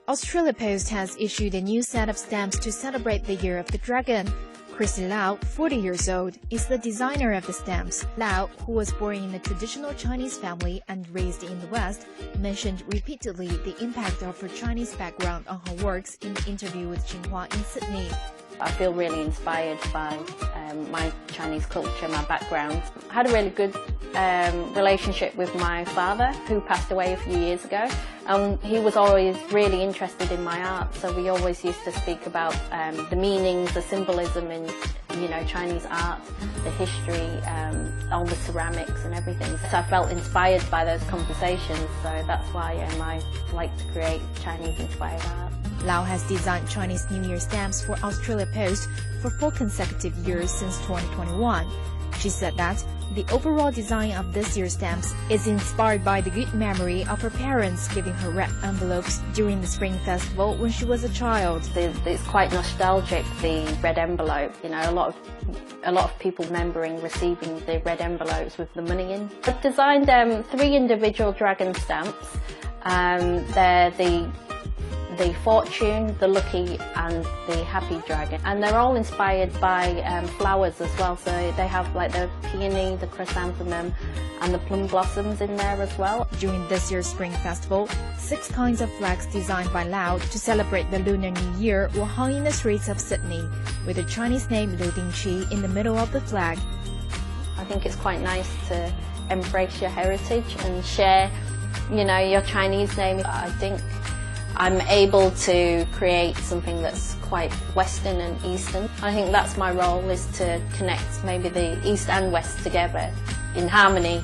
Australia Post has issued a new set of stamps to celebrate the Year of the Dragon. Chrissy Lau, 40 years old, is the designer of the stamps. Lau, who was born in a traditional Chinese family and raised in the West, mentioned repeatedly the impact of her Chinese background on her works in the interview with Xinhua in Sydney. I feel really inspired by my Chinese culture, my background. I had a really good relationship with my father, who passed away a few years ago. He was always really interested in my art, so we always used to speak about the meanings, the symbolism in Chinese art, the history, all the ceramics and everything. So I felt inspired by those conversations, so that's why I like to create Chinese-inspired art. Lau has designed Chinese New Year stamps for Australia Post for 4 consecutive years since 2021. She said that the overall design of this year's stamps is inspired by the good memory of her parents giving her red envelopes during the Spring Festival when she was a child. It's quite nostalgic, the red envelope. A lot of people remembering receiving the red envelopes with the money in. I've designed 3 individual dragon stamps. They're the Fortune, the Lucky and the Happy Dragon. And they're all inspired by flowers as well, so they have like the peony, the chrysanthemum and the plum blossoms in there as well. During this year's Spring Festival, 6 kinds of flags designed by Lau to celebrate the Lunar New Year were hung in the streets of Sydney, with the Chinese name Liu Dingqi in the middle of the flag. I think it's quite nice to embrace your heritage and share, your Chinese name. I think I'm able to create something that's quite Western and Eastern. I think that's my role, is to connect maybe the East and West together in harmony.